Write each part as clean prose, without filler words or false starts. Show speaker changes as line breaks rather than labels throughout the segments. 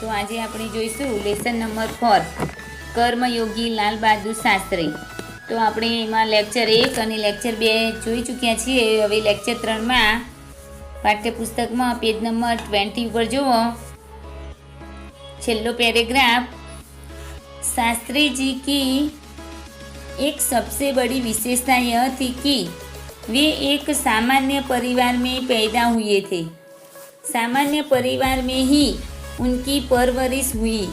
तो आज આપણે જોઈશું લેસન નંબર 4 કર્મયોગી લાલ બહાદુર શાસ્ત્રી। તો આપણે એમાં લેક્ચર 1 અને લેક્ચર 2 જોઈ ચૂક્યા છીએ। હવે લેક્ચર 3 માં પાઠ્યપુસ્તકમાં પેજ નંબર 20 ઉપર જુઓ, છેલ્લો पैराग्राफ। शास्त्री जी की एक सबसे बड़ी विशेषता यह थी कि वे एक सामान्य परिवार में पैदा हुए थे। सामान्य परिवार में ही उनकी परवरिश हुई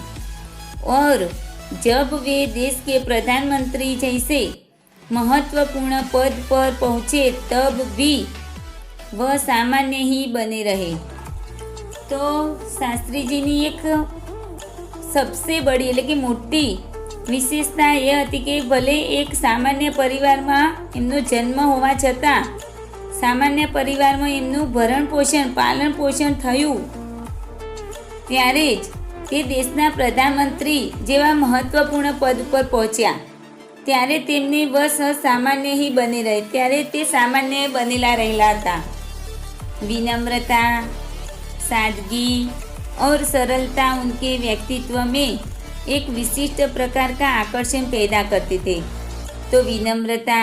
और जब वे देश के प्रधानमंत्री जैसे महत्वपूर्ण पद पर पहुँचे तब भी वह सामान्य ही बने रहे। तो शास्त्री जी ने एक सबसे बड़ी એટલે કે મોટી વિશેષતા એ હતી કે ભલે એક સામાન્ય પરિવારમાં એમનો જન્મ હોવા છતાં સામાન્ય પરિવારમાં એમનું ભરણ પોષણ પાલન પોષણ થયું, ત્યારે જ તે દેશના પ્રધાનમંત્રી જેવા મહત્વપૂર્ણ પદ પર પહોંચ્યા, ત્યારે તેમને બસ સામાન્ય ही બની રહે, ત્યારે તે સામાન્ય બનેલા રહેલા હતા। विनम्रता, सादगी और सरलता उनके व्यक्तित्व में एक विशिष्ट प्रकार का आकर्षण पैदा करते थे। तो विनम्रता,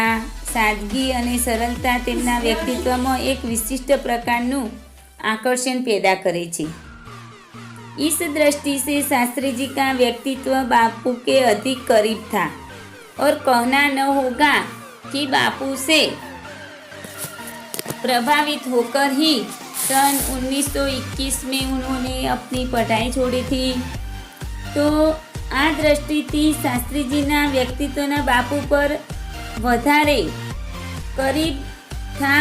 सादगी और सरलता તેમના વ્યક્તિત્વમાં એક વિશિષ્ટ પ્રકારનું આકર્ષણ पैदा करे છે। इस दृष्टि से शास्त्री जी का व्यक्तित्व बापू के अधिक करीब था और कहना न होगा कि बापू से प्रभावित होकर ही सन 1921 में उन्होंने अपनी पढ़ाई छोड़ी थी। तो आ दृष्टिथी शास्त्रीजीना व्यक्तित्वना बापू पर वधारे करीब था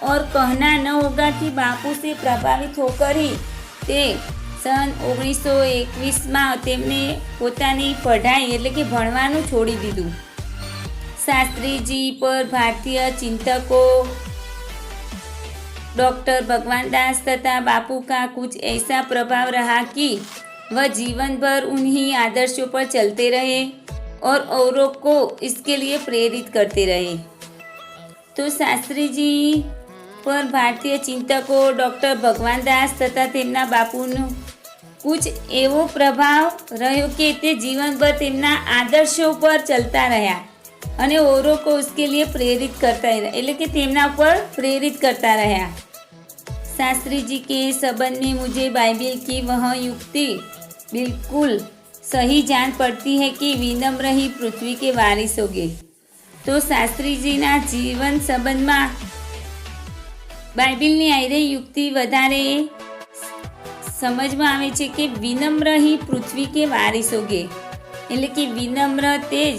और कहना न होगा कि बापू से प्रभावित होकर ही ते सन 1921 में तेमने पोतानी पढ़ाई एटले के भणवानुं छोड़ी दीधुं। शास्त्रीजी पर भारतीय चिंतकों डॉक्टर भगवान दास तथा बापू का कुछ ऐसा प्रभाव रहा कि वह जीवन भर उन्हीं आदर्शों पर चलते रहे और औरों को इसके लिए प्रेरित करते रहे। तो शास्त्री जी पर भारतीय चिंतकों डॉक्टर भगवान दास तथा तेमना बापूनो कुछ एवो प्रभाव रह्यो कि ते जीवन भर तेमना आदर्शों पर चलता रह्या અને औरों को उसके लिए प्रेरित करता रहा, એટલે કે તેમના પર प्रेरित करता रहा। शास्त्री जी के संबंध में मुझे बाइबिल की वह युक्ति बिल्कुल सही जान पड़ती है कि विनम्र ही पृथ्वी के वारिस होंगे। तो शास्त्री जी ना जीवन संबंध में बाइबिल आई रही युक्ति वधारे समझ में आवे छे कि विनम्र ही पृथ्वी के वारिस होंगे, એટલે કે વિનમ્ર તેજ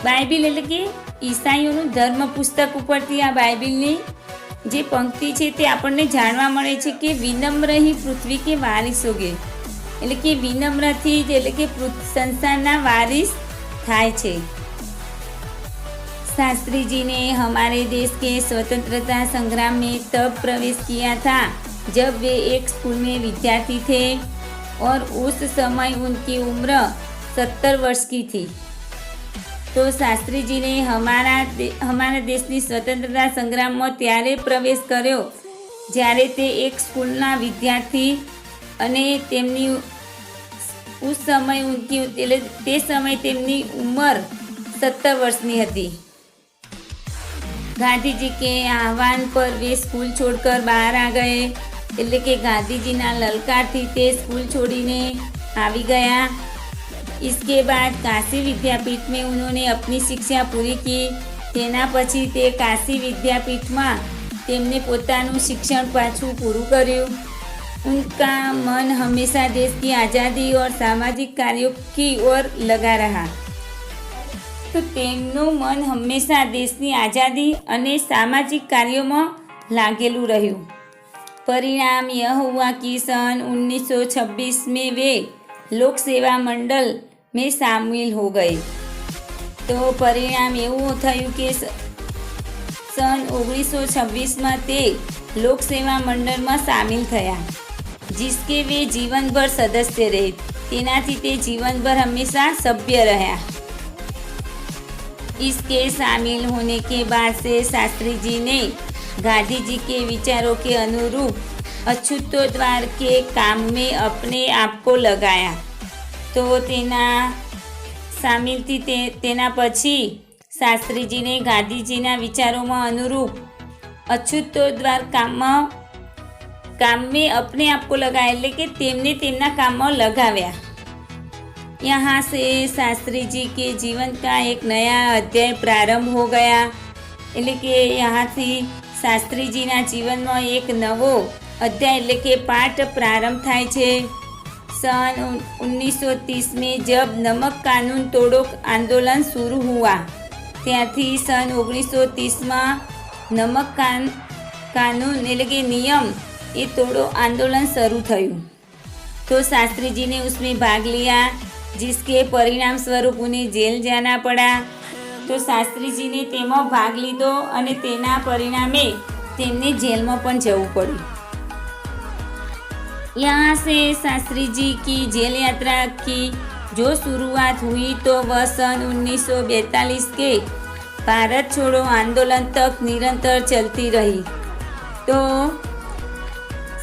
બાઇબિલ એટલે કે ઈસાઈઓનું ધર્મ પુસ્તક ઉપરથી આ બાઇબિલની જે પંક્તિ છે તે આપણને જાણવા મળે છે કે વિનમ્ર ही પૃથ્વી કે વારિસ હોગે, એટલે કે વિનમ્રથી જ એટલે કે સંસારના વારિસ થાય છે। शास्त्री जी ने हमारे देश के स्वतंत्रता संग्राम में तब प्रवेश किया था जब वे एक स्कूल में विद्यार्थी थे और उस समय उनकी उम्र 70 वर्ष की थी। तो शास्त्री जी ने हमारा देश की स्वतंत्रता संग्राम में त्यारे प्रवेश कर्यो ज्यारे ते एक स्कूलना विद्यार्थी अने तेमनी उस समय उनकी ते समय तेमनी उम्र 70 वर्षनी हती। गांधी जी के आह्वान पर वे स्कूल छोड़कर बाहर आ गए, એટલે કે ગાંધીજીના લલકારથી તે સ્કૂલ છોડીને આવી ગયા। इसके बाद काशी विद्यापीठ में उन्होंने अपनी शिक्षा पूरी की। तेना पछी ते काशी विद्यापीठ में तेमने पोतानुं शिक्षण पाछुं पूरुं कर्युं। उनका मन हमेशा देश की आज़ादी और सामाजिक कार्यों की ओर लगा रहा। तो तेमनुं मन हमेशा देशनी आज़ादी अने सामाजिक कार्यों में लागेलुं रह्युं। परिणाम यह हुआ कि सन 1926 में वे लोक सेवा मंडल में शामिल हो गए। तो परिणाम एवं थयुं कि सन 1926 में ते लोक सेवा मंडल में शामिल थया, जिसके वे जीवन भर सदस्य रहे, तेनाथी ते जीवन भर हमेशा सभ्य रहा। इसके शामिल होने के बाद से शास्त्री जी ने गांधी जी के विचारों के अनुरूप अछूतोद्वार के काम में अपने आप को लगाया। તો તેના સામેલથી તેના પછી શાસ્ત્રીજીને ગાંધીજીના વિચારોમાં અનુરૂપ અછૂતો દ્વાર काम में अपने आप को लगाया, એટલે કે તેમને તેમના કામમાં लगाव्या। यहाँ से शास्त्री जी के जीवन का एक नया अध्याय प्रारंभ हो गया, એટલે કે यहाँથી શાસ્ત્રીજીના જીવનમાં એક નવો અધ્યાય એટલે કે પાઠ પ્રારંભ થાય છે। सन 1930 में जब नमक कानून तोड़ो आंदोलन शुरू हुआ, ત્યારથી सन 1930 नमक कानून એટલે કે नियम ये तोड़ो आंदोलन शुरू थયું। तो शास्त्री जी ने उसमें भाग लिया, जिसके परिणाम स्वरूप उन्हें जेल जाना पड़ा। तो शास्त्री जी ने तेमा भाग लीधो અને તેના પરિણામે તેમને જેલમાં પણ જવું પડ્યું। यहाँ से शास्त्री जी की जेल यात्रा की जो शुरुआत हुई तो वह सन 1942 के भारत छोड़ो आंदोलन तक निरंतर चलती रही। तो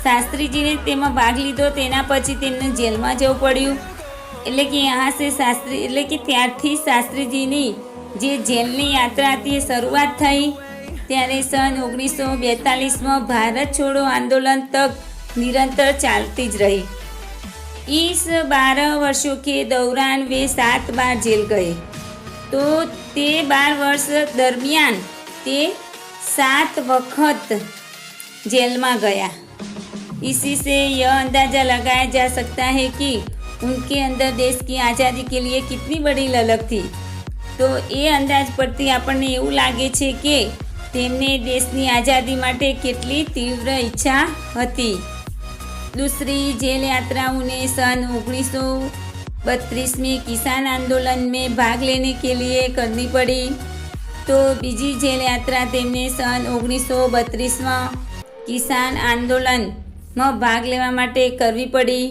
શાસ્ત્રીજીને તેમાં ભાગ લીધો, તેના પછી તેમને જેલમાં જવું પડ્યું। એટલે કે यहाँ से શાસ્ત્રી એટલે કે ત્યારથી શાસ્ત્રીજીની જે જેલની યાત્રા હતી એ શરૂઆત થઈ। ત્યારે सन 1942 ભારત છોડો આંદોलन तक निरंतर चलती જ रही। इस 12 वर्षों के दौरान वे 7 बार जेल गए। तो ते 12 वर्ष दरमियान ते 7 वक्त जेल में गया। इसी से यह अंदाज़ा लगाया जा सकता है कि उनके अंदर देश की आज़ादी के लिए कितनी बड़ी ललक थी। तो ये अंदाज परથી આપણને એવું લાગે છે કે તેમને દેશની આઝાદી માટે કેટલી तीव्र इच्छा હતી। दूसरी जेल यात्रा उन्हें सन 1932 में किसान आंदोलन में भाग लेने के लिए करनी पड़ी। तो बीजी जेल यात्रा तेमने सन 1932 किसान आंदोलन में भाग लेवा माटे करवी पड़ी।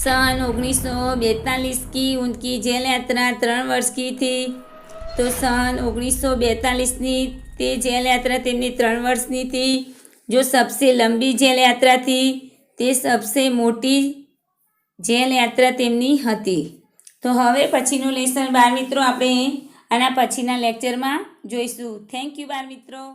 सन 1942 की उनकी जेल यात्रा 3 वर्ष की थी। तो सन 1942 ते जेल यात्रा तेमनी 3 वर्षनी थी। जो सबसे लंबी जेल यात्रा थी ते सबसे मोटी जेल यात्रा तेमनी हती। तो हवे पछीनो लेसन बाळ मित्रों आपणे आना पछीना लेक्चर में जोईशुं। थैंक यू बाळ मित्रों।